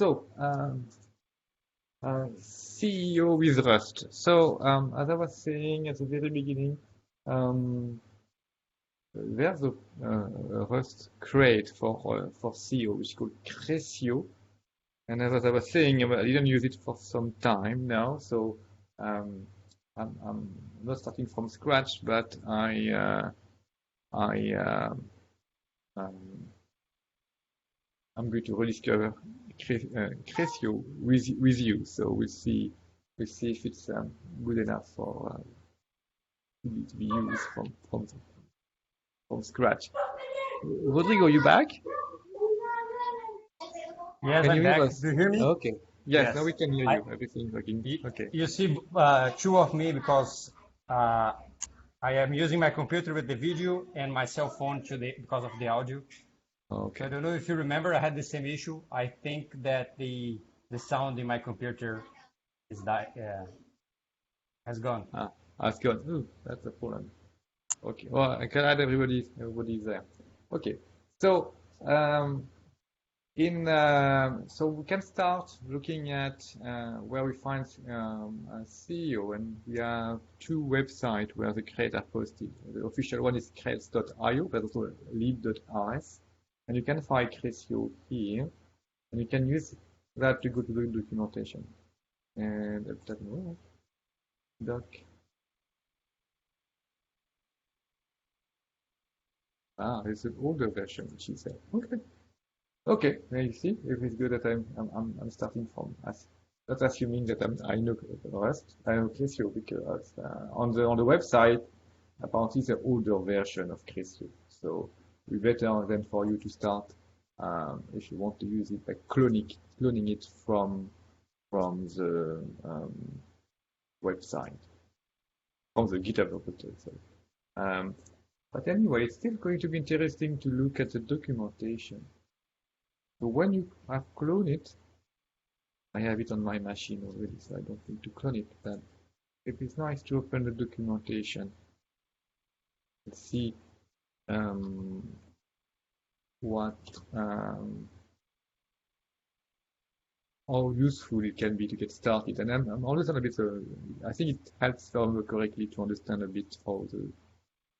So, CEO with Rust. So, as I was saying at the very beginning, there's a Rust crate for CEO, which is called CRSEO. And as I was saying, I didn't use it for some time now, so I'm not starting from scratch, but I'm going to rediscover CRSEO with you. So we'll see if it's good enough for to be used from scratch. Rodrigo, you back? Yes, Can I'm you hear back. us? Do you hear me? Okay. Yes, Yes. now we can hear you. Everything's working. Okay. You see two of me because I am using my computer with the video and my cell phone because of the audio. Okay. So I don't know if you remember, I had the same issue. I think that the sound in my computer has gone. Has gone. Ooh, that's a problem. Okay. Well, I can add everybody's there. Okay. So so we can start looking at where we find CEO, and we have two websites where the crates are posted. The official one is crates.io, but also lib.rs, and you can find CRSEO here, and you can use that to go to the documentation. And doc. It's an older version, which is there. Okay. Okay, now you see, if it's good that I'm starting from not assuming that I know Rust, I know CRSEO because on the website apparently it's an older version of CRSEO. So we better than for you to start if you want to use it by cloning it from the website, from the GitHub repository. But anyway, it's still going to be interesting to look at the documentation. So when you have cloned it, I have it on my machine already, so I don't need to clone it, but it is nice to open the documentation and see how useful it can be to get started. And I'm always a bit, I think it helps correctly to understand a bit how the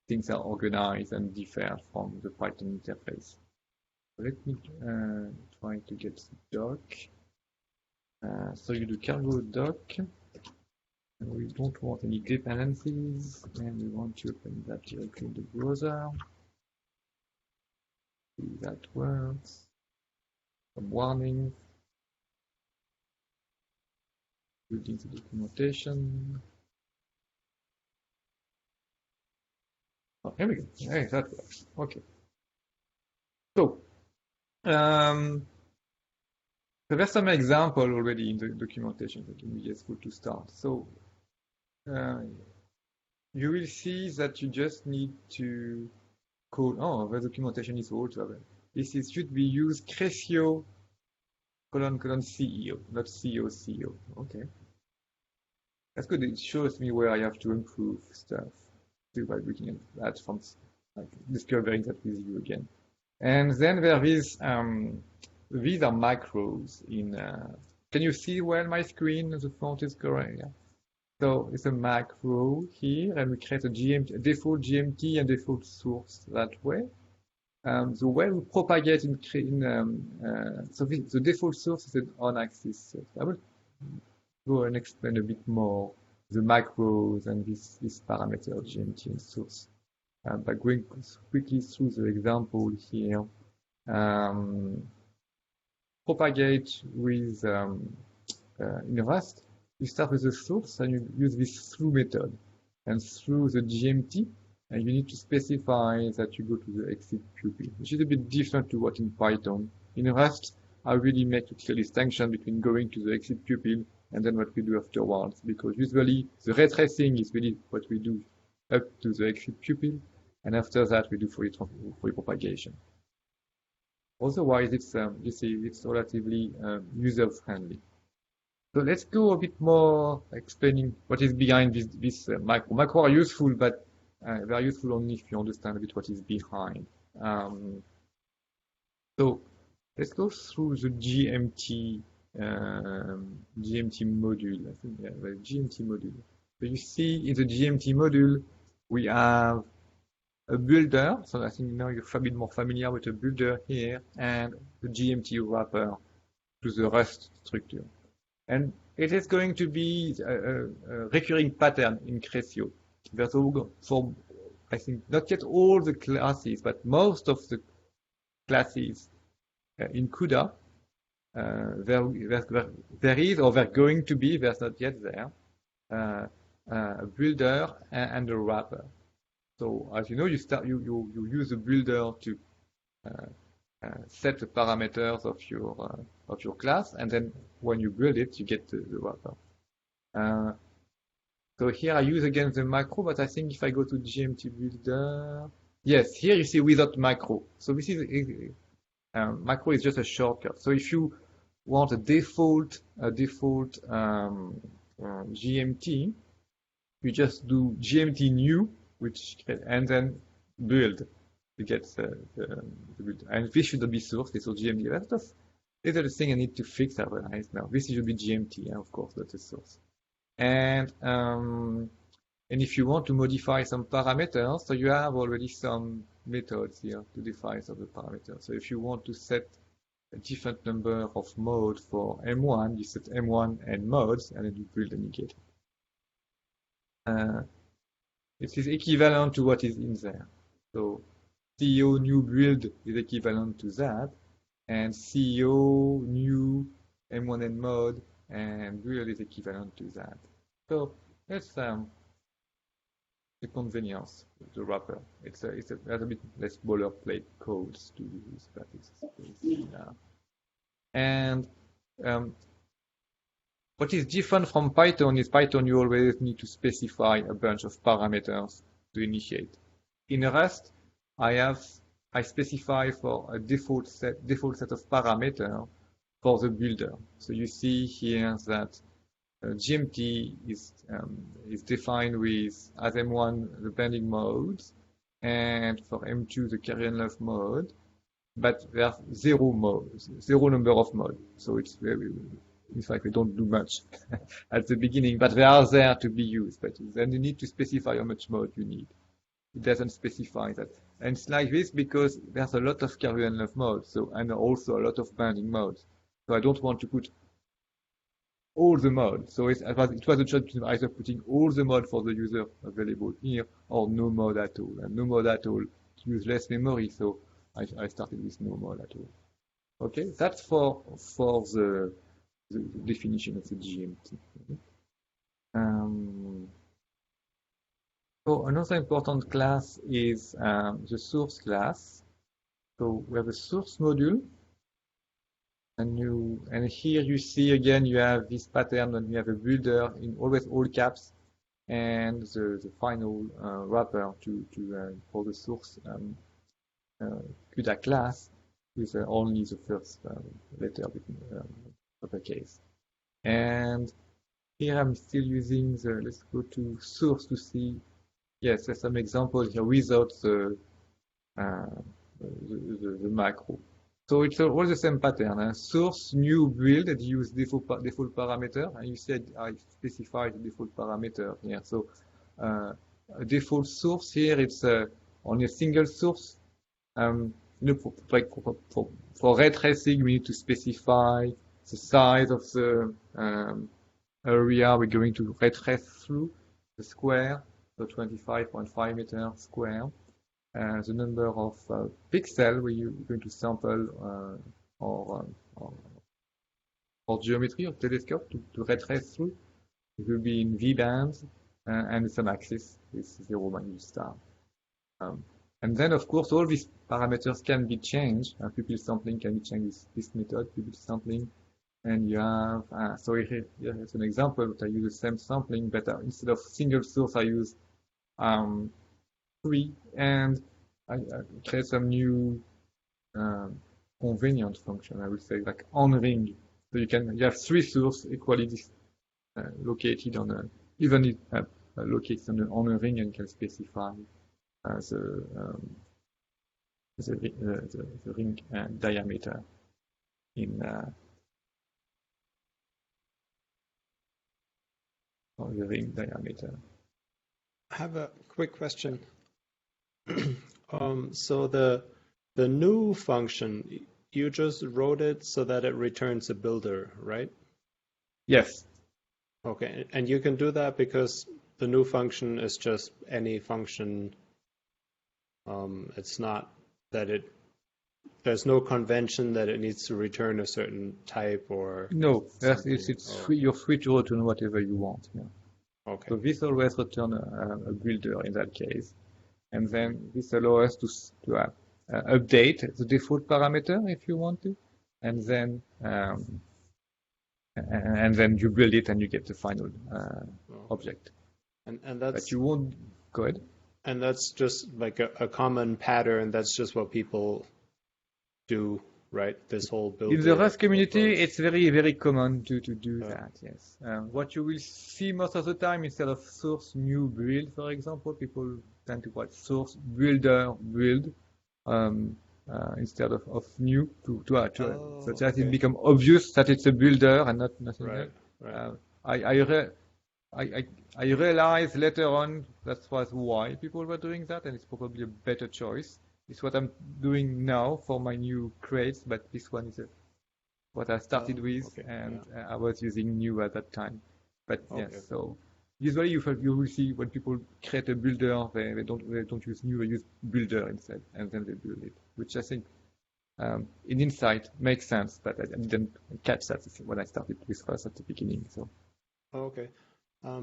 things are organized and differ from the Python interface. Let me try to get the doc. So you do cargo doc, and we don't want any dependencies, and we want to open that directly in the browser. See that works. Some warnings. Reading the documentation. Oh, here we go. Hey, that works. Okay. So, so there's some example already in the documentation that can be useful to start. So you will see that you just need to code. Oh, the documentation is old. This should be used CRSEO : CEO, not CEO. Okay, that's good. It shows me where I have to improve stuff by looking at that from discovering that with you again. And then there is these are macros in. Can you see well my screen? The font is correct. Yeah? So it's a macro here, and we create a default GMT and default source that way. The way we propagate so the default source is an on-axis source. I will go and explain a bit more the macros and this parameter GMT and source by going quickly through the example here. Propagate with in Rust, you start with the source and you use this through method, and through the GMT, and you need to specify that you go to the exit pupil, which is a bit different to what in Python. In Rust, I really make a clear distinction between going to the exit pupil and then what we do afterwards, because usually the ray tracing is really what we do up to the exit pupil, and after that we do for propagation. Otherwise, it's it's relatively user-friendly. So let's go a bit more explaining what is behind this macro. Macro are useful, but they are useful only if you understand a bit what is behind. So let's go through the GMT GMT module. I think, yeah, the GMT module. So you see in the GMT module, we have a builder. So I think now you're a bit more familiar with a builder here and the GMT wrapper to the Rust structure. And it is going to be a recurring pattern in CRSEO. There's all, for, I think, not yet all the classes, but most of the classes in CUDA, there is, or they're going to be, there's not yet there, a builder and a wrapper. So as you know, you use a builder to set the parameters of your class, and then when you build it, you get the wrapper. So here I use again the macro, but I think if I go to GMT builder, yes, here you see without macro. So this is macro is just a shortcut. So if you want a default GMT, you just do GMT new, and then build to get the build. And this should be source. So GMT. These are the thing I need to fix. I realize now. This should be GMT, of course, that's the source. And if you want to modify some parameters, so you have already some methods here to define some of the parameters. So if you want to set a different number of modes for M1, you set M1 and modes, and then you build and you get it. It is equivalent to what is in there. So CRSEO new build is equivalent to that, and CRSEO new M1 and mode and build is equivalent to that. So that's the convenience of the wrapper. It's a bit less boilerplate codes to use, but it's and what is different from Python is Python you always need to specify a bunch of parameters to initiate. In Rust, I specify for a default set of parameters for the builder. So you see here that GMT is defined with as M1 the bending modes, and for M2 the carry and love mode, but there's zero number of modes. So it's very, in fact, we don't do much at the beginning, but they are there to be used. But then you need to specify how much mode you need. It doesn't specify that. And it's like this because there's a lot of carry and love modes, so, and also a lot of binding modes. So I don't want to put all the modes. So it was a choice between either putting all the modes for the user available here or no mode at all. And no mode at all use less memory, so I started with no mode at all. Okay, that's for the definition of the GMT. So another important class is the source class. So we have a source module, and here you see again you have this pattern when you have a builder in always all caps, and the final wrapper for the source CUDA class with only the first letter uppercase. And here I'm still using let's go to source to see. Yes, there's some examples here without the macro. So it's all the same pattern. Source, new, build, and use default parameter. And you said I specify the default parameter here. So a default source here, it's only a single source. For ray tracing, we need to specify the size of the area we're going to ray trace through, the square, so 25.5 meters square. The number of pixels we're going to sample or geometry or telescope to ray trace through. It will be in V bands, and it's an axis with 0 minus star. And then, of course, all these parameters can be changed. Pupil sampling can be changed with this method, pupil sampling. And you have, so here is an example that I use the same sampling, but instead of single source, I use 3, and I create some new convenient function, I would say, like on ring. So you have 3 sources equally located on a, even if located on a ring, and you can specify the ring diameter in of the ring diameter. I have a quick question. So the new function, you just wrote it so that it returns a builder, right? Yes. Okay, and you can do that because the new function is just any function. It's not that there's no convention that it needs to return a certain type or No, something. it's free, you're free to return whatever you want. Yeah. Okay. So this always return a builder in that case. And then this allows us to update the default parameter if you want to. And then you build it and you get the final object. And that's But you won't go ahead. And that's just like a common pattern. That's just what people do, right? This whole builder. In the Rust community, approach. it's very, very common to do that, yes. What you will see most of the time, instead of source new build, for example, people tend to write source builder build instead of new so that it become obvious that it's a builder and not nothing else. Right. I realized later on that was why people were doing that, and it's probably a better choice. It's what I'm doing now for my new crates, but this one is what I started with, and I was using new at that time. But yes, so usually you will see when people create a builder, they don't use new, they use builder instead, and then they build it, which I think in insight makes sense, but I didn't catch that when I started with Rust at the beginning. So. Okay.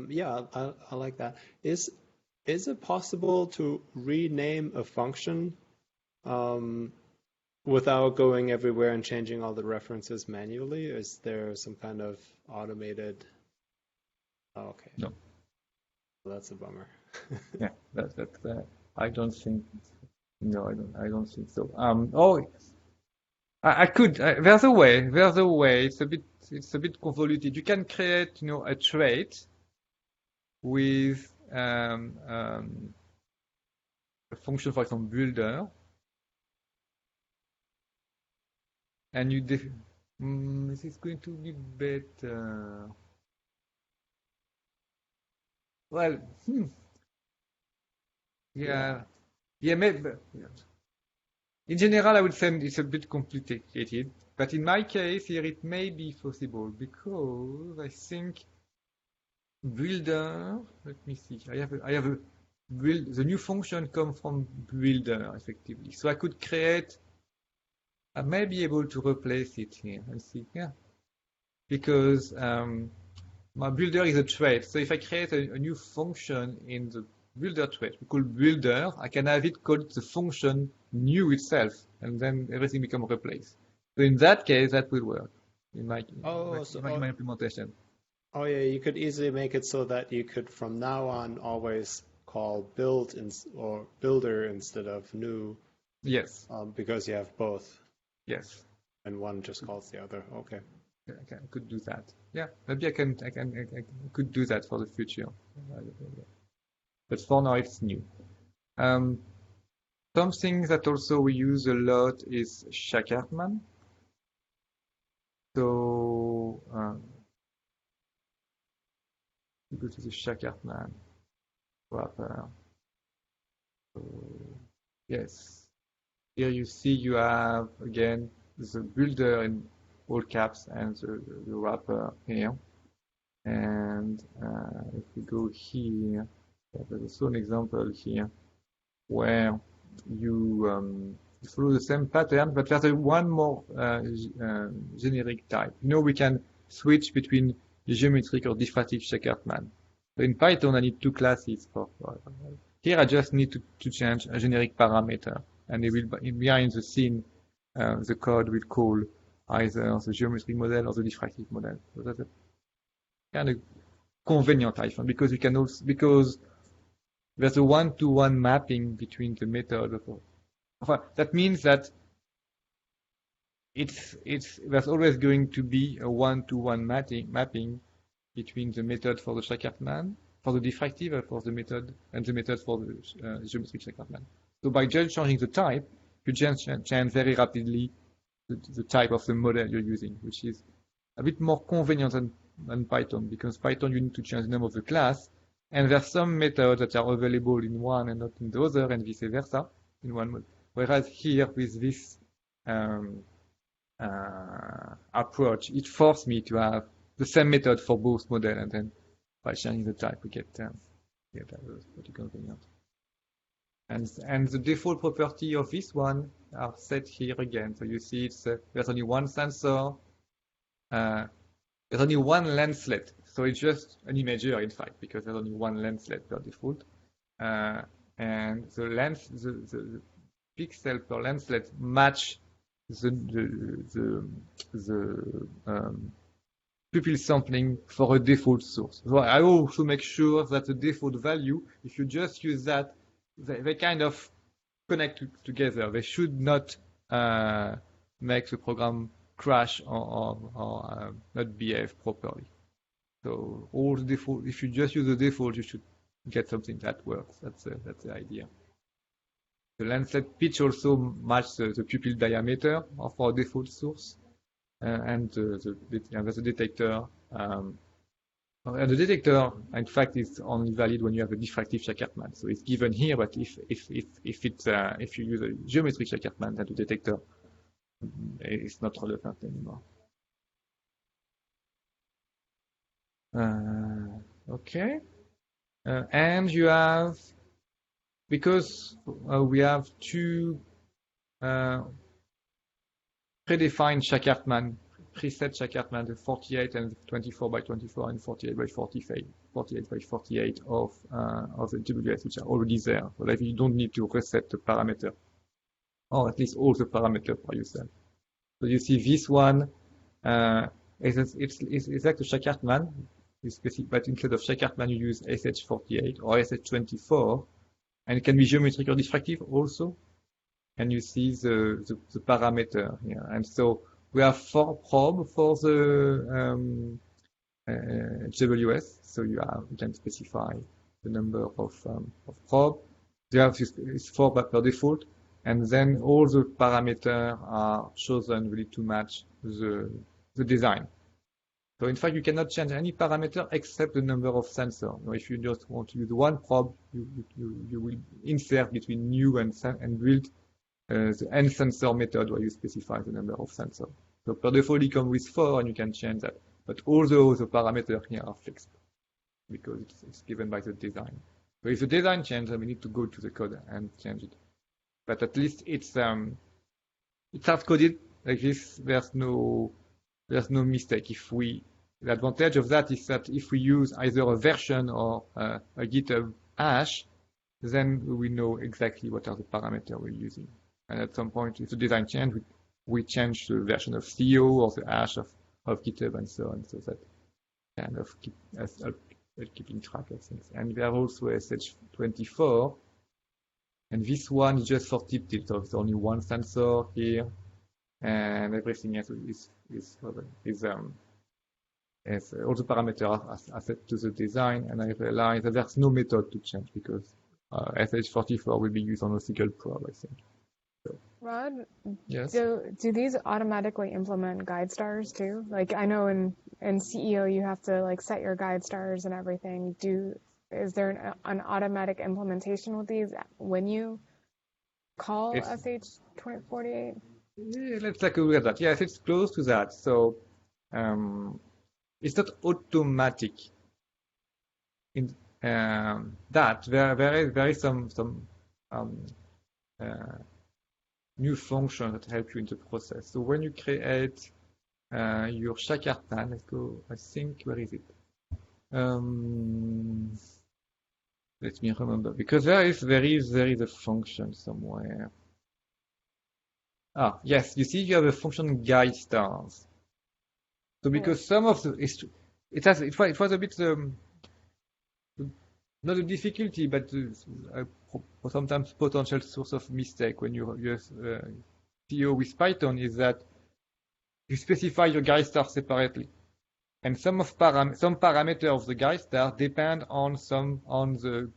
Yeah, I like that. Is it possible to rename a function without going everywhere and changing all the references manually? Is there some kind of automated? Oh, okay. No. Well, that's a bummer. Yeah, I don't think. No, I don't think so. I could. There's a way. It's a bit convoluted. You can create, a trait with a function, for example, builder, and this is going to be better. Well, yeah, maybe. In general, I would say it's a bit complicated, but in my case here it may be possible because I think builder. Let me see. I have a build. The new function comes from builder effectively, so I could create. I may be able to replace it here and see. Yeah, because my builder is a trait. So if I create a new function in the builder trait, we call builder, I can have it called the function new itself, and then everything becomes replaced. So in that case, that will work in my implementation. Oh yeah, you could easily make it so that you could from now on always call build or builder instead of new. Yes. Because you have both. Yes. And one just calls the other. Okay. I could do that. Yeah, maybe I could do that for the future. But for now, it's new. Something that also we use a lot is Shakartman. So go to the Shakartman wrapper. So, yes, here you see you have again the builder in all caps and the wrapper here. And if we go here, there's also an example here where you follow the same pattern, but there's one more generic type. We can switch between geometric or diffractive Shakartman. So in Python, I need two classes for here. I just need to change a generic parameter, and it will behind the scene. The code will call either the geometric model or the diffractive model. So that's a kind of convenient, I find, because you can also there's a one-to-one mapping between the method. That means that there's always going to be a one-to-one mapping between the method for the Shakartman, for the diffractive, and for the method for the geometric Shakartman. So by just changing the type, you change very rapidly the type of the model you're using, which is a bit more convenient than Python, because Python you need to change the name of the class, and there are some methods that are available in one and not in the other, and vice versa in one mode. Whereas here with this approach, it forced me to have the same method for both models, and then by changing the type, we get that was pretty convenient. And the default property of this one are set here again. So you see there's only one sensor, there's only one lenslet. So it's just an imager, in fact, because there's only one lenslet per default. And the pixel per lenslet match the pupil sampling for a default source. So I also make sure that the default value, if you just use that, they kind of connect together. They should not make the program crash or not behave properly. So all the default, if you just use the default, you should get something that works. That's the idea. The lenslet pitch also matches the pupil diameter of our default source, and the detector. The detector, in fact, is only valid when you have a diffractive Schachertmann. So it's given here, but if you use a geometric Schachertmann, then the detector is not relevant anymore. Okay, and you have, because we have two predefined Schachertmann, preset Schachertmann, the 48 and 24 by 24 and 48 by 48 of the GWS, which are already there. So like you don't need to reset the parameter, or at least all the parameters by yourself. So you see this one, it's like the Schachertmann, but instead of Schachertmann you use SH48 or SH24, and it can be geometric or diffractive also. And you see the parameter here. And so we have 4 probes for the GWS. So you can specify the number of probes. You have 4 per default, and then all the parameters are chosen really to match the design. So in fact, you cannot change any parameter except the number of sensors. Now, if you just want to use one probe, you will insert between new and build the end sensor method where you specify the number of sensors. So per default, it comes with 4, and you can change that. But all the other parameters here are fixed because it's given by the design. So if the design changes, we need to go to the code and change it. But at least it's hard coded like this. There's no mistake. The advantage of that is that if we use either a version or a GitHub hash, then we know exactly what are the parameters we're using. And at some point, if the design changes, we change the version of CRSEO or the hash of GitHub and so on. So that kind of keep us keeping track of things. And we have also SH24, and this one is just for tip tilt. So there's only one sensor here, and everything else is all the parameters are set to the design. And I realize that there's no method to change because SH44 will be used on a single probe, I think. So, Rod, yes. Do these automatically implement guide stars too? Like I know in CEO you have to like set your guide stars and everything. Is there an automatic implementation with these when you call SH48? Yeah, let's take a look at that. Yes, it's close to that. So it's not automatic. In that there is some new functions that help you in the process. So when you create your Schachertmann, let's go. I think where is it? Let me remember, because there is a function somewhere. Ah, yes, you see you have a function guide stars. So because some of the it was a bit not a difficulty, but sometimes potential source of mistake when you use CEO with Python is that you specify your guide star separately, and some parameter of the guide star depend on the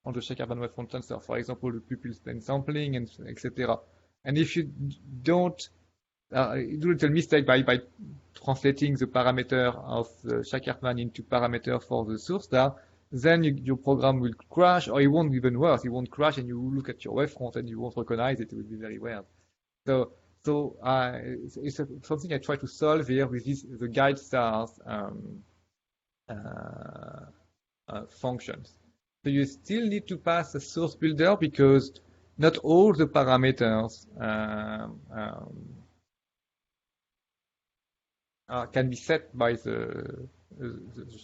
Schachertmann waveform tensor. For example, the pupil plane sampling and etc. And if you don't do a little mistake by translating the parameter of the Shakartman into parameter for the source there, then your program will crash, or it won't even worse. It won't crash, and you will look at your wavefront and you won't recognize it. It will be very weird. So it's something I try to solve here with the guide stars functions. So you still need to pass a source builder because not all the parameters can be set by the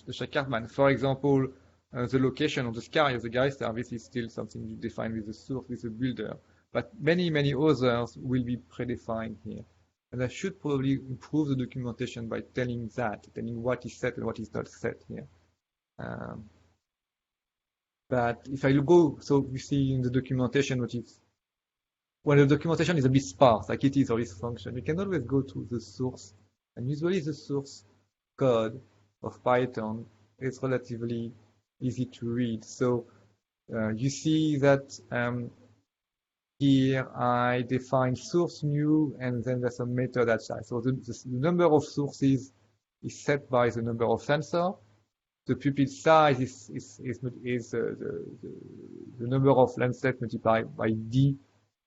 Shakartman. For example, the location of the sky of the guide star, this is still something you define with the source, with the builder. But many others will be predefined here. And I should probably improve the documentation by telling what is set and what is not set here. But if I go, so you see in the documentation, when the documentation is a bit sparse, like it is for this function, you can always go to the source. And usually the source code of Python is relatively easy to read. So you see that here I define source new, and then there's a method outside. So the number of sources is set by the number of sensor. The pupil size is the number of lenset multiplied by d,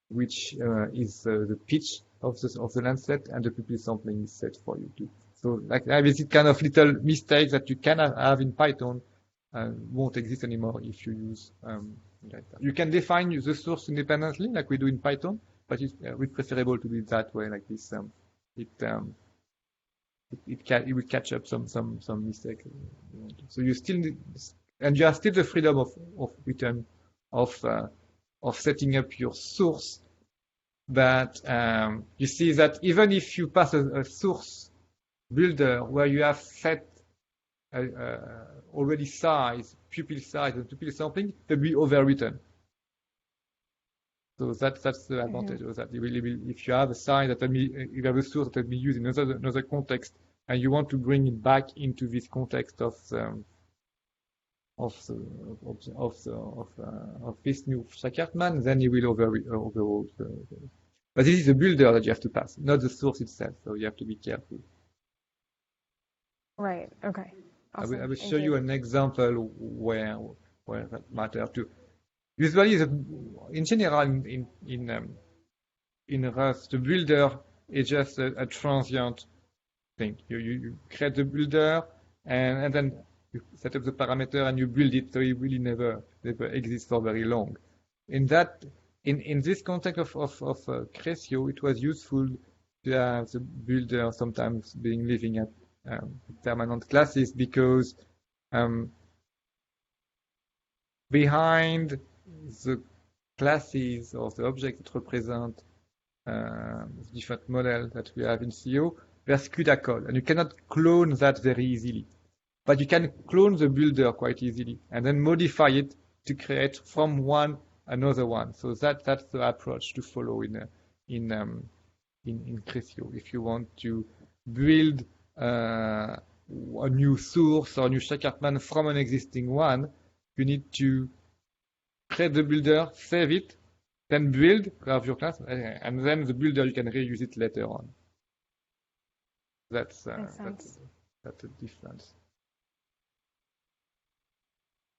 which is the pitch of the lenset, and the pupil sampling is set for you too. So like this kind of little mistakes that you can have in Python won't exist anymore if you use like that. You can define the source independently, like we do in Python, but it's preferable to do it that way, like this. It will catch up some mistake. So you still need, and you have still the freedom of setting up your source. But you see that even if you pass a source builder where you have set already pupil size and pupil sampling, they'll be overwritten. So that's the advantage of that. If you have a size that you have a source that will be used in another context, and you want to bring it back into this context of this new Shakartman, then you will override. But this is a builder that you have to pass, not the source itself. So you have to be careful. Right. Okay. Awesome. I will show you an example where that matters too. Usually, in general, in Rust, the builder is just a transient thing. You create the builder, and then you set up the parameter and you build it, so it really never exists for very long. In this context of CRSEO, it was useful to have the builder sometimes living at permanent classes, because behind the classes or the objects that represent different models that we have in CRSEO, there's CUDA code, and you cannot clone that very easily. But you can clone the builder quite easily, and then modify it to create from one another one. So that's the approach to follow in CRSEO. If you want to build a new source or a new Shakartman from an existing one, you need to create the builder, save it, then build, have your class, and then the builder, you can reuse it later on. That's a difference.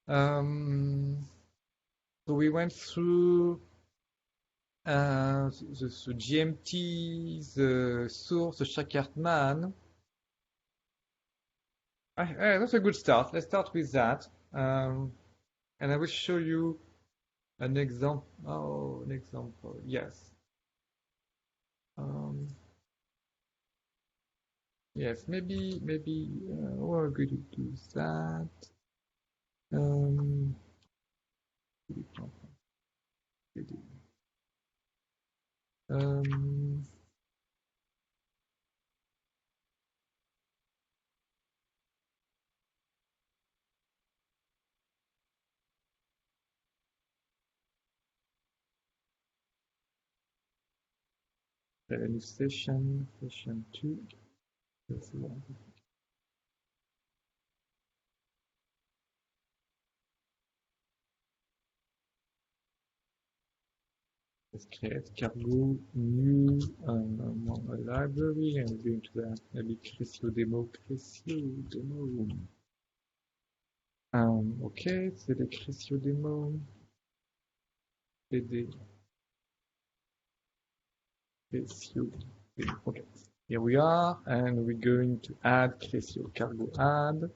So we went through the GMT, the source, the Shakartman. That's a good start. Let's start with that. And I will show you an example. Oh, an example. Yes. Yes, maybe we're going to do that. A new session 2. Let's see what happens. Let's create cargo new library, and we're going to that maybe CRSEO demo. Okay, c'est the CRSEO demo. PD CRSEO demo. Okay, here we are, and we're going to add CRSEO cargo add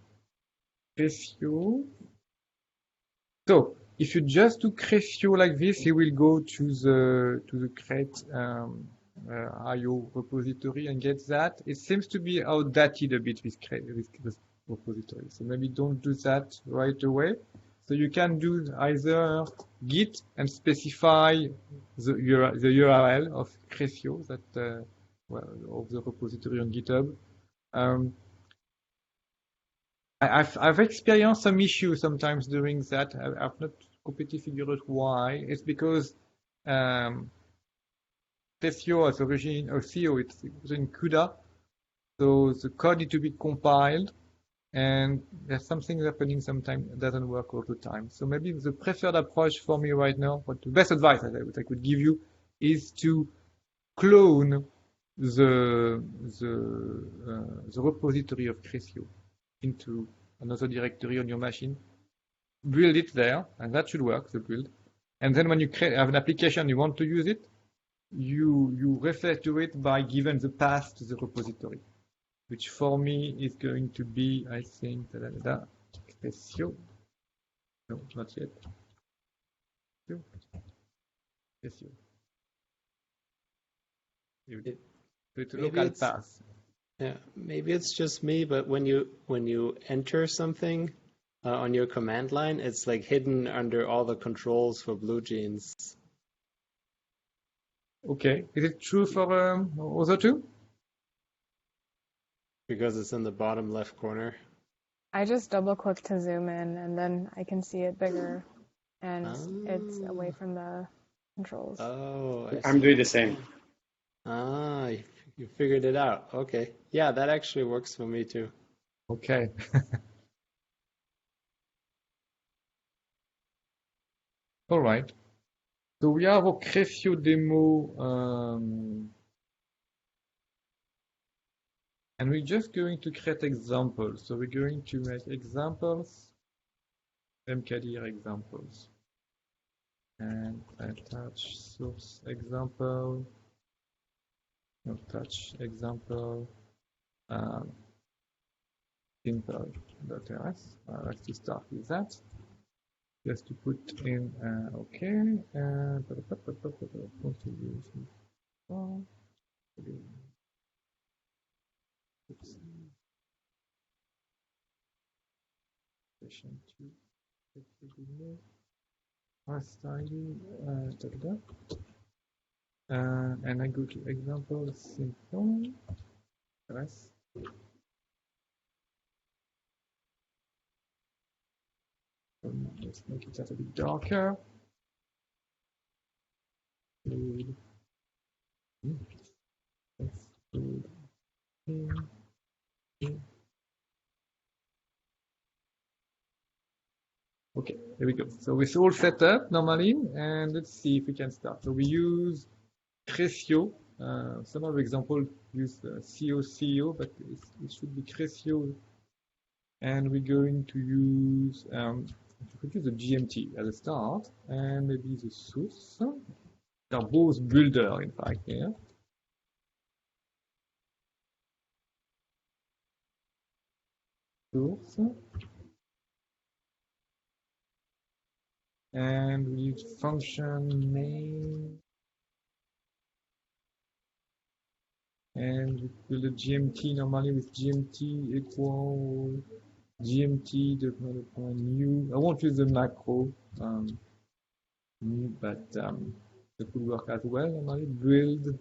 CRSEO. So if you just do CRSEO like this, you will go to the create IO repository and get that. It seems to be outdated a bit with this repository. So maybe don't do that right away. So you can do either git and specify the URL of CRSEO that of the repository on GitHub. I've experienced some issues sometimes doing that. I've not completely figured out why. It's because CRSEO as origin or CEO, it's in CUDA, so the code needs to be compiled, and there's something happening sometimes. It doesn't work all the time. So maybe the preferred approach for me right now, what the best advice I could give you, is to clone the repository of CRSEO into another directory on your machine, build it there, and that should work, the build. And then when you have an application you want to use it, you refer to it by giving the path to the repository, which for me is going to be, I think, CRSEO. No, not yet. CRSEO. It's a local path. Yeah, maybe it's just me, but when you enter something on your command line, it's like hidden under all the controls for BlueJeans. Okay, is it true for other two? Because it's in the bottom left corner. I just double click to zoom in, and then I can see it bigger, and it's away from the controls. Oh, I'm doing the same. Ah, you figured it out. Okay. Yeah, that actually works for me too. Okay. All right. So we have a CRSEO demo, and we're just going to create examples. So we're going to make examples, mkdir examples, and attach source example, attach example, simple.rs. Let's just start with that. Just to put in, okay, contribution. Session 2. And I go to example simple. Rest. Let's make it a bit darker. Okay, there we go. So it's all set up normally, and let's see if we can start. So we use CRSEO. Some of the examples use CRSEO, but it should be CRSEO. And we're going to use, we could use the GMT as a start, and maybe the source. They're both builder, in fact, here. Source. And we use function name. And we build a GMT normally with GMT equal GMT new. I won't use the macro new, but that could work as well. Normally build.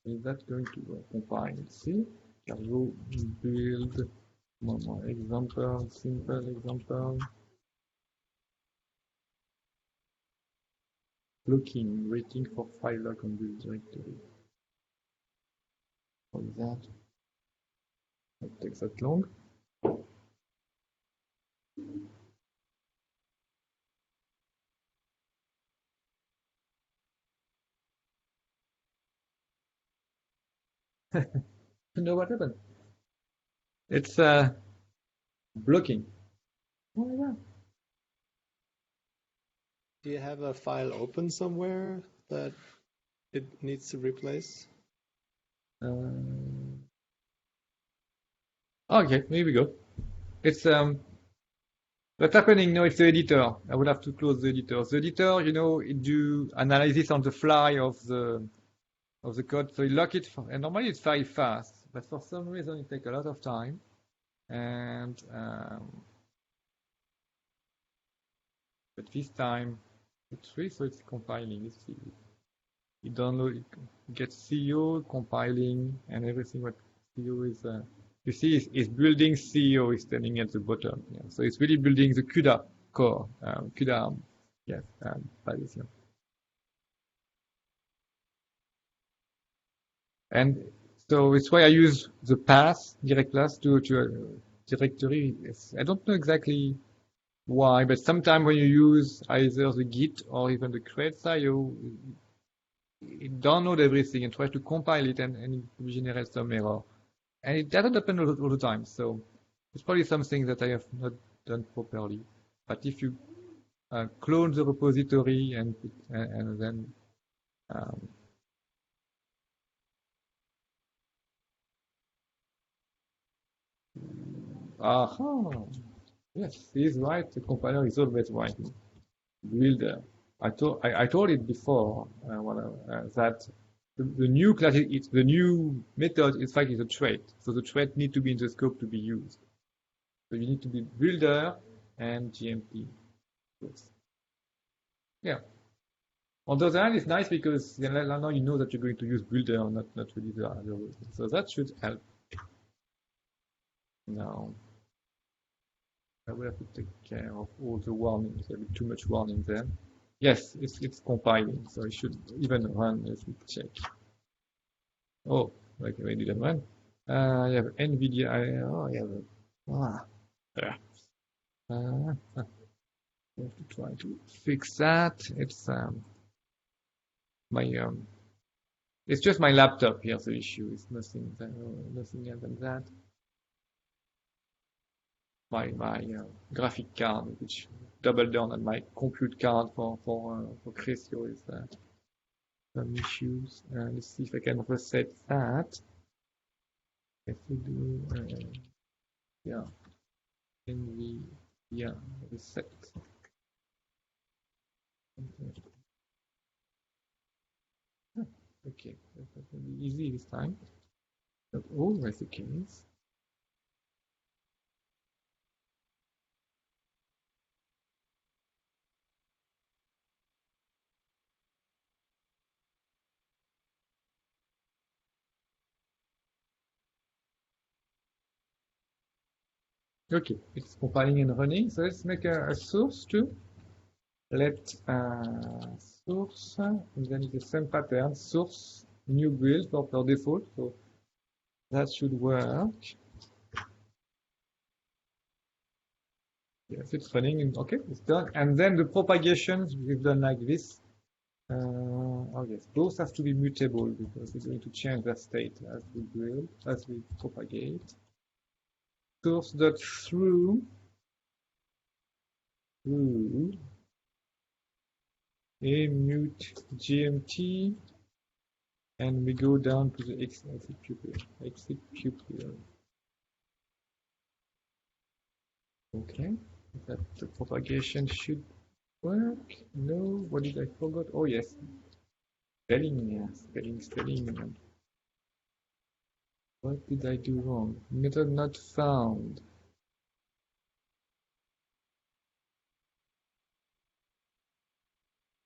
Is that going to compile? Let's see. Cargo build. One more example, simple example. Looking, waiting for file lock on build directory. What is that? It takes that long. You know what happened? It's blocking. Oh my God. Do you have a file open somewhere that it needs to replace? Okay, here we go. It's what's happening now. It's the editor. I will have to close the editor. The editor, you know, it do analysis on the fly of the code. So you lock it, and normally it's very fast, but for some reason it takes a lot of time. And but this time it's free, so it's compiling. Let's see. It download, it gets CRSEO compiling and everything. What CRSEO is, you see, is building CRSEO is standing at the bottom. Yeah. So it's really building the CUDA core, CUDA, yes, by this year. And so it's why I use the path, direct path to a directory. I don't know exactly why, but sometimes when you use either the Git or even the CRSEO, it downloads everything and tries to compile it and it generates some error. And it doesn't happen all the time, so it's probably something that I have not done properly. But if you clone the repository and then yes, he is right. The compiler is always right. Builder. I told it before that the new class, it's the new method. In fact, is a trait. So the trait need to be in the scope to be used. So you need to be builder and GMP. Yes. Yeah. On the other hand, it's nice because now you know that you're going to use builder, not really the other way. So that should help. Now, I will have to take care of all the warnings. There'll be too much warning there. Yes, it's compiling, so it should even run. Let's check. Oh, okay, I didn't run. I have NVIDIA. I have yeah. I have to try to fix that. It's my it's just my laptop here. The issue is nothing else than that. My graphic card, which doubled down on my compute card for CRSEO, is some issues. Let's see if I can reset that. If we do, yeah, NVIDIA reset. Okay, that will be easy this time. Not always the case. Okay, it's compiling and running. So let's make a source too. Let source, and then the same pattern, source, new build for default. So that should work. Yes, it's running. Okay, it's done. And then the propagations we've done like this. Oh yes, those have to be mutable because we're going to change their state as we build, as we propagate. Source.through a mute GMT, and we go down to the executable. Okay, that the propagation should work. No, what did I forget? Oh yes, spelling. What did I do wrong? Method not found.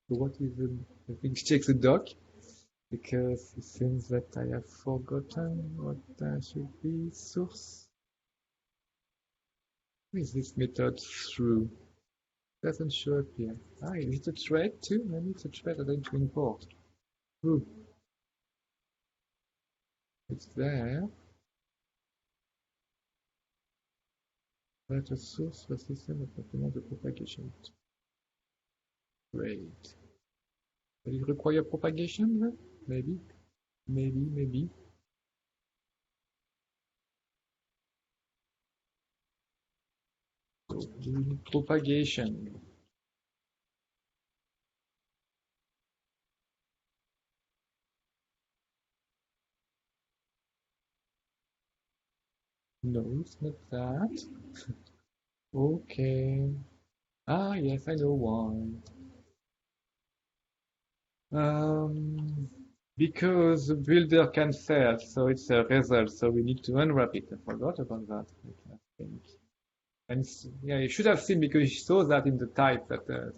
So what is the? I think check the doc because it seems that I have forgotten what should be source. Who is this method through? Doesn't show up here. Ah, is it a thread too? Maybe it's a thread that I need to import. Through. It's there. But a source for system of document the propagation. Great. Will it require propagation then? Maybe. we need propagation. No, it's not that. Okay. Ah, yes, I know why. Because the builder can fail, so it's a result, so we need to unwrap it. I forgot about that, I think. And yeah, you should have seen because you saw that in the type that the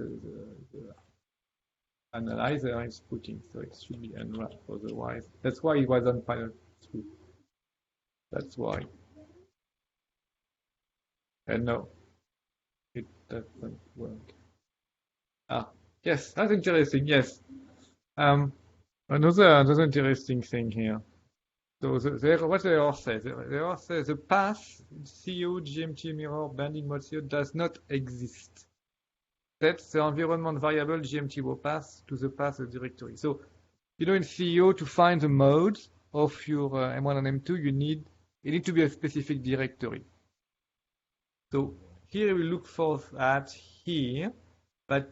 analyzer is putting, so it should be unwrapped otherwise. That's why it was on pilot 2. That's why. And no, it doesn't work. Ah, yes, that's interesting. Yes. Another interesting thing here. So what the error says? The error says the path CO GMT mirror binding mode CO does not exist. That's the environment variable GMT path to the path directory. So, you know, in CEO to find the mode of your M1 and M2, you need to be a specific directory. So here we look for that here, but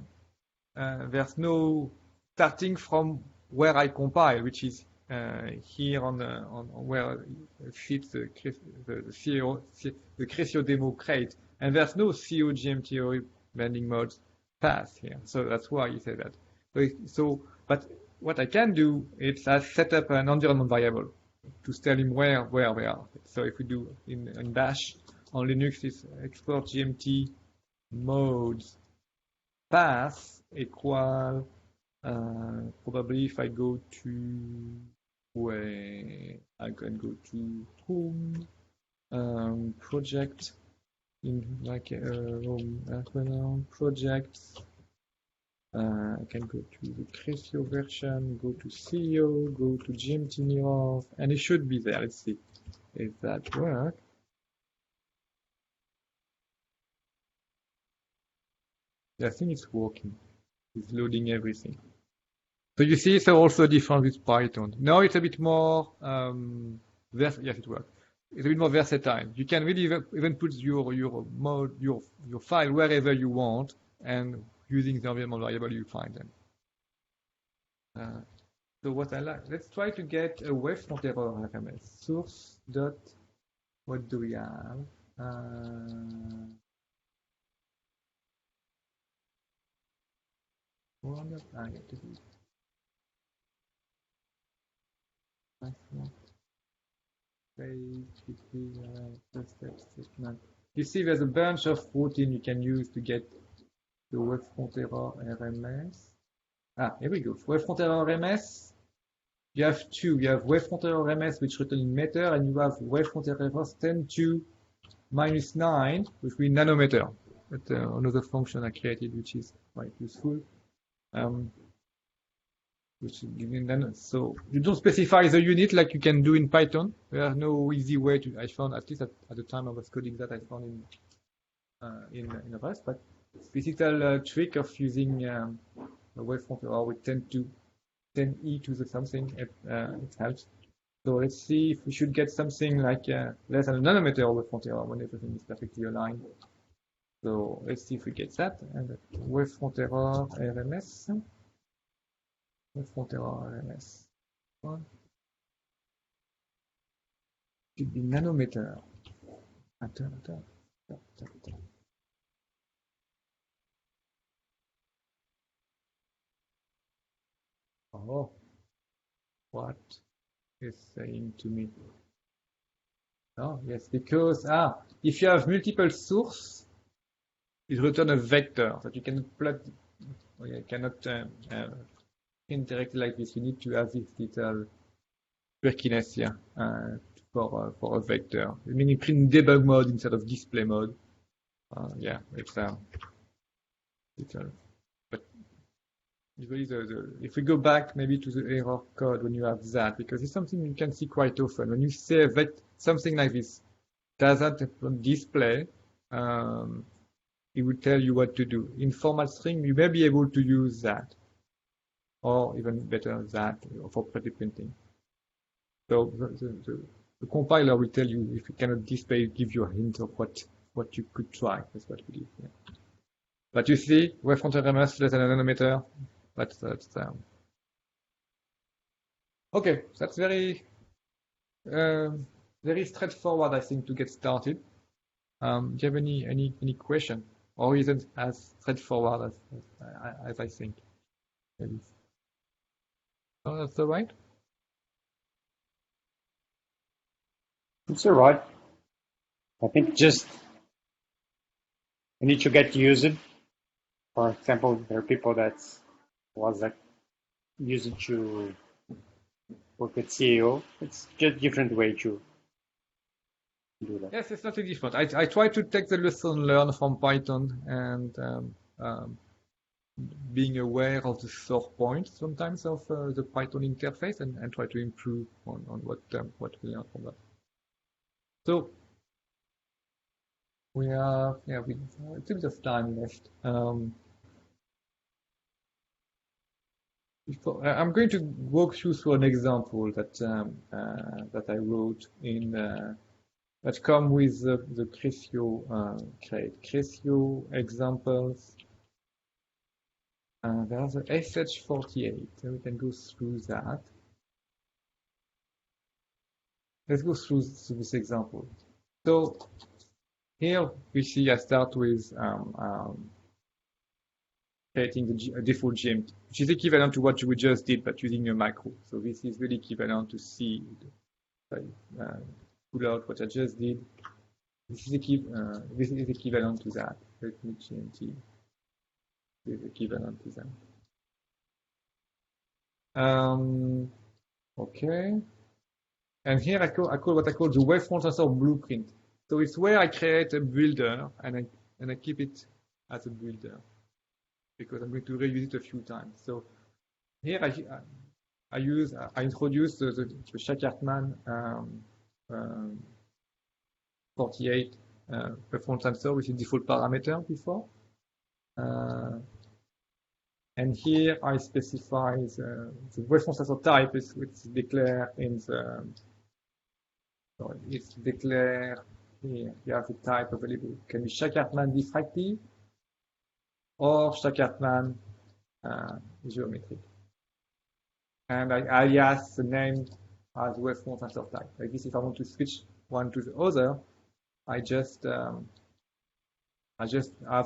there's no starting from where I compile, which is here on where it fits the CRSEO demo crate, and there's no CO GMT bending modes path here. So that's why you say that. But what I can do is I set up an environment variable to tell him where they are. So if we do in Bash on Linux, is export GMT modes path equal probably if I go to where I can go to home project in like projects. I can go to the CRSEO version, go to CEO, go to GMT mirror, and it should be there. Let's see if that works. I think it's working. It's loading everything. So you see, it's also different with Python. Now it's a bit more, yes, it works. It's a bit more versatile. You can really even put your file wherever you want, and using the environment variable, you find them. So what I like, let's try to get a wavefront error RMS. Source dot, what do we have? You see there's a bunch of routine you can use to get the wavefront error RMS. Ah, here we go. Wavefront error RMS. You have two. You have wavefront error RMS, which written in meter, and you have wavefront error 10 to -9, which will be nanometer. That's another function I created, which is quite useful. Which is giving them, so you don't specify the unit like you can do in Python. There's no easy way to, I found, at least at the time I was coding that, I found in Rust, but physical trick of using a wavefront error with 10e to the something, it helps. So let's see if we should get something like less than a nanometer wavefront error when everything is perfectly aligned. So let's see if we get that, and wavefront error RMS. Wavefront error RMS. Should be nanometer. Attends. Oh, what is saying to me? Oh, yes, because if you have multiple source, it returns a vector that you cannot plot. You cannot interact like this. You need to have this little quirkiness here for a vector. Meaning print debug mode instead of display mode. Yeah, it's little. But usually if we go back maybe to the error code when you have that, because it's something you can see quite often. When you say something like this doesn't display, it will tell you what to do. In format string, you may be able to use that, or even better that for pre-printing. So the compiler will tell you if it cannot display, give you a hint of what what you could try. That's what we did. Yeah. But you see, wavefront RMS less than a nanometer. That's okay. That's very very straightforward, I think, to get started. Do you have any question, or is it as straightforward as I think? Maybe. Oh, that's all right. It's all right. I think just you need to get used. For example, there are people that was like used to work with CAO. It's just different way to do that. Yes, it's not really different. I try to take the lesson learned from Python and being aware of the source points sometimes of the Python interface and try to improve on what we learn from that. So we have a little bit of time left. I'm going to walk you through an example that I wrote in that come with the CRSEO crate. CRSEO examples. There's a SH48, and we can go through that. Let's go through this example. So here we see I start with creating a default GMT, which is equivalent to what we just did, but using a macro. So this is really equivalent to C. Pull out what I just did. This is equivalent to that. Let me GMT is equivalent to that. Okay. And here I call what I call the wavefront sensor blueprint. So it's where I create a builder and I keep it as a builder because I'm going to reuse it a few times. So here I introduce the Shack-Hartmann 48 wavefront sensor, which is default parameter before. And here I specify the wavefront sensor type is declared in the. So it's declared here. You have the type available. It can be Shack-Hartmann diffractive or Shack-Hartmann geometric. And I alias the name as wavefront sensor type. Like this, if I want to switch one to the other, I just have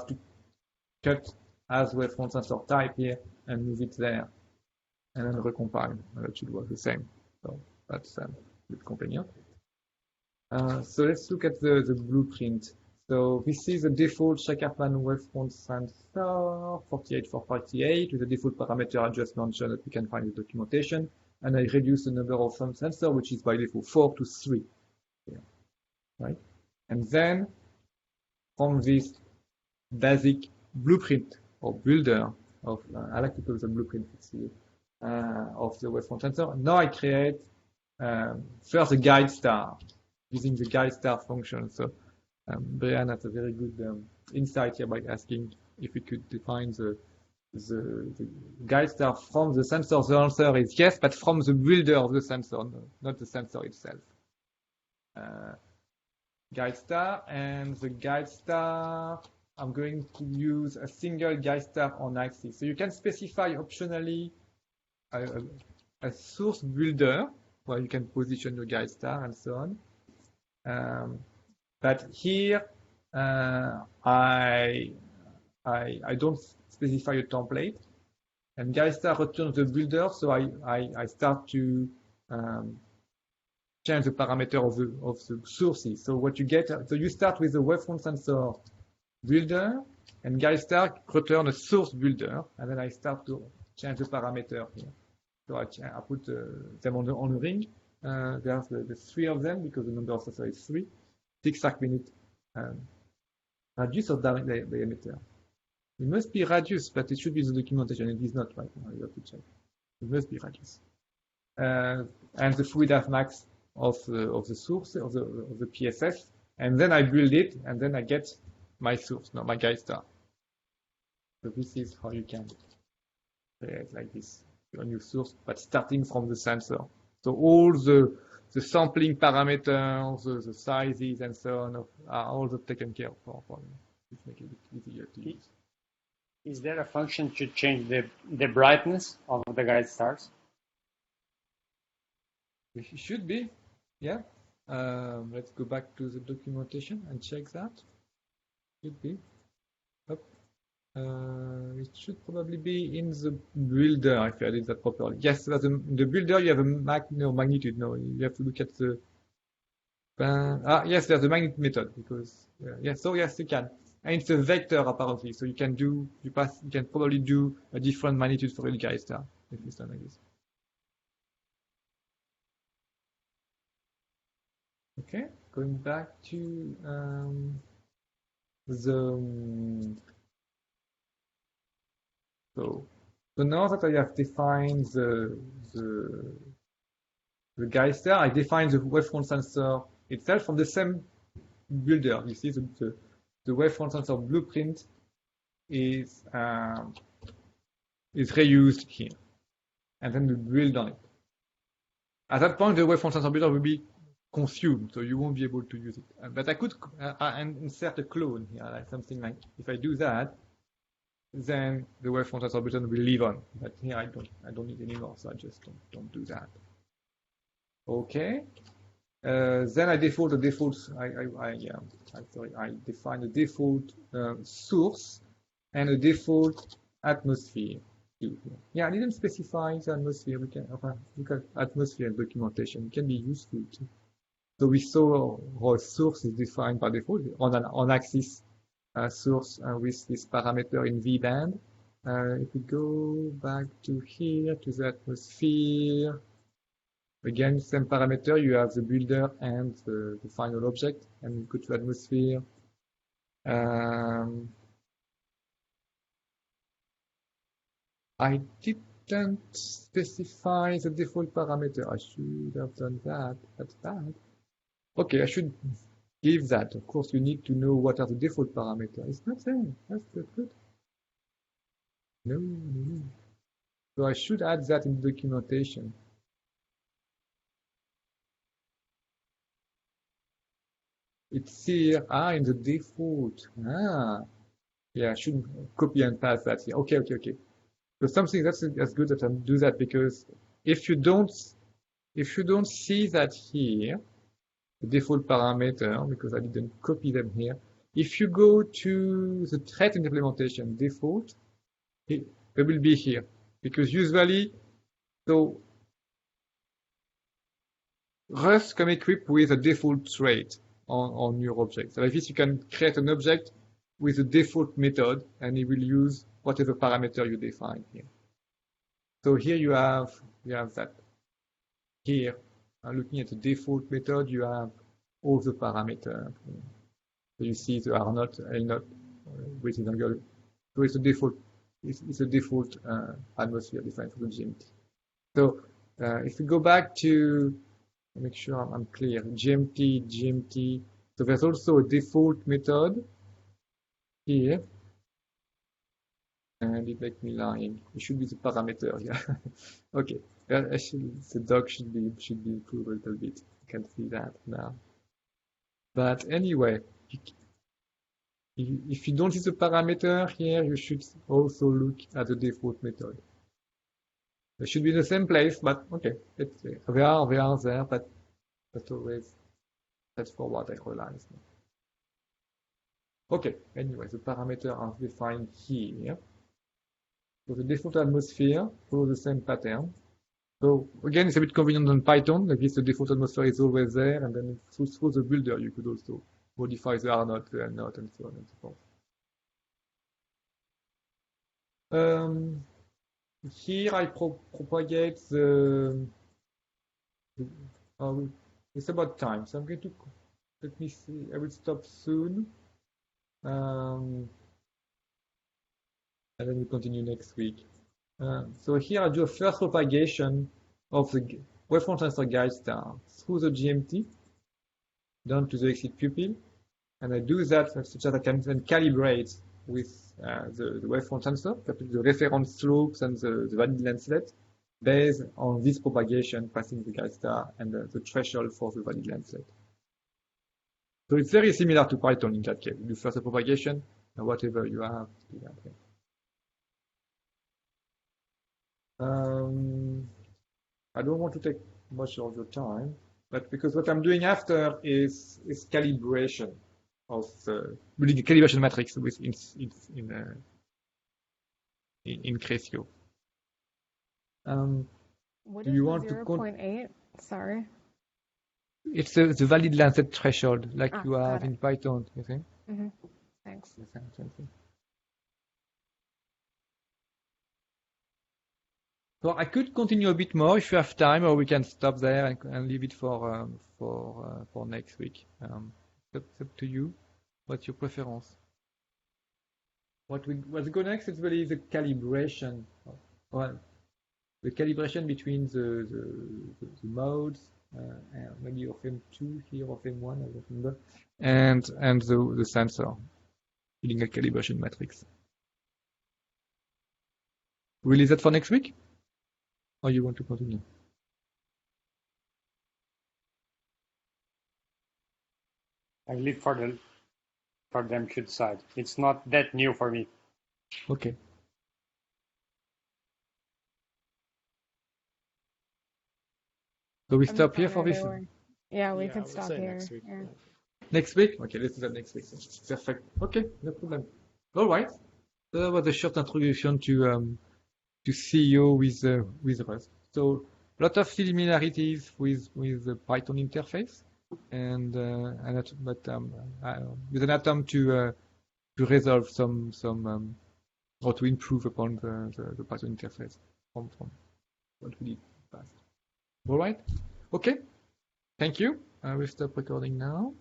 to cut as wavefront sensor type here and move it there, and then recompile. That should work the same. So that's a bit convenient. So let's look at the blueprint. So this is the default Shack-Hartmann wavefront sensor 48448 with the default parameter I just mentioned that we can find in the documentation. And I reduce the number of sensor, which is by default 4 to 3. Yeah. Right? And then from this basic blueprint or builder of, I like to call it a blueprint of the wavefront sensor. Now I create first a guide star using the guide star function. So Brian has a very good insight here by asking if we could define the guide star from the sensor. The answer is yes, but from the builder of the sensor, not the sensor itself. Guide star, and the guide star, I'm going to use a single guide star on axis. So you can specify optionally a source builder where you can position your guide star and so on. But here I don't specify a template, and guide star returns the builder. So I start to change the parameter of the sources. So what you get, so you start with the wavefront sensor builder, and guide star return a source builder, and then I start to change the parameter here. So I put them on the ring. There's the 3 of them because the number of sensors is 3. 6 arc minute radius or diameter. It must be radius, but it should be the documentation. It is not right now. You have to check. It must be radius. And the fluid half max of the source of the PSS, and then I build it, and then I get my source, not my guide star. So this is how you can create like this your new source, but starting from the sensor. So all the sampling parameters, the sizes, and so on are also taken care of for you, which make it a bit easier to use. Is there a function to change the brightness of the guide stars? It should be, yeah. Let's go back to the documentation and check that. Should be. Up. It should probably be in the builder if I did that properly. Yes, the builder you have a magnitude. No, you have to look at the. Yes, there's a magnitude method because yes, so yes you can, and it's a vector apparently, so you can probably do a different magnitude for each guide star if it's done like this. Okay, going back to so now that I have defined the guide star, I define the wavefront sensor itself from the same builder. You see the wavefront sensor blueprint is reused here, and then we build on it. At that point, the wavefront sensor builder will be consumed, so you won't be able to use it. But I could insert a clone here, like something like, if I do that, then the wavefront sensor builder will live on. But here I don't need anymore, so I just don't do that. Okay. Then I default the default. I define a default source and a default atmosphere. Yeah, I didn't specify the atmosphere. We can look at atmosphere and documentation. It can be useful too. So we saw our source is defined by default on an on-axis source with this parameter in V-band. If we go back to here to the atmosphere, again same parameter. You have the builder and the final object, and we go to atmosphere. I didn't specify the default parameter. I should have done that. That's bad. Okay, I should give that. Of course, you need to know what are the default parameters. It's not there. That's good. No. So I should add that in the documentation. It's here. In the default. Yeah, I should copy and paste that here. Okay. So something that's good that I do that, because if you don't see that here, the default parameter, because I didn't copy them here. If you go to the threat implementation default, they will be here, because usually, so Rust come equipped with a default trait on your object. So like this, you can create an object with a default method, and it will use whatever parameter you define here. So here you have that. Here, looking at the default method, you have all the parameters. So you see the R0, L0, weighted angle. So it's a default atmosphere defined for the GMT. So if we go back to make sure I'm clear, GMT. So there's also a default method here. And it makes me lying. It should be the parameter here. Okay. The dog should be improved a little bit. You can see that now. But anyway, if you don't see the parameter here, you should also look at the default method. They should be in the same place, but okay, they are there, but that's for what I realized. Okay, anyway, the parameters are defined here. So the default atmosphere follows the same pattern. So again, it's a bit convenient on Python. Like this, the default atmosphere is always there, and then through the builder, you could also modify the R0, the L0, and so on and so forth. Here I propagate it's about time, so I'm going to, let me see, I will stop soon. And then we continue next week. So here I do a first propagation of the wavefront sensor guide star through the GMT down to the exit pupil, and I do that such that I can then calibrate with the wavefront sensor, the reference slopes and the valid landslet based on this propagation passing the guide star and the threshold for the valid landslet. So it's very similar to Python in that case. You do first propagation and whatever you have. I don't want to take much of your time, but because what I'm doing after is calibration of building a calibration matrix with in CRSEO. What Do is you the want to 0.8? Sorry. It's the valid lancet threshold, like you got have it. in Python, you see? Thanks. So I could continue a bit more if you have time, or we can stop there and leave it for next week. It's up to you. What's your preference? What's go next is really the calibration. Well, the calibration between the modes, maybe of M2 here, of M1, I don't remember, and the sensor, building a calibration matrix. Release that for next week? Or you want to continue? I leave for them to decide. It's not that new for me. Okay. So we stop here for this? Yeah, we Yeah, I could would stop say here. next week. Yeah. Next week? Okay, let's do that next week. Perfect. Okay, no problem. All right. So that was a short introduction to CEO with Rust. So a lot of similarities with the Python interface, and with an attempt to resolve some or to improve upon the Python interface from what we did past. All right. Okay. Thank you. I will stop recording now.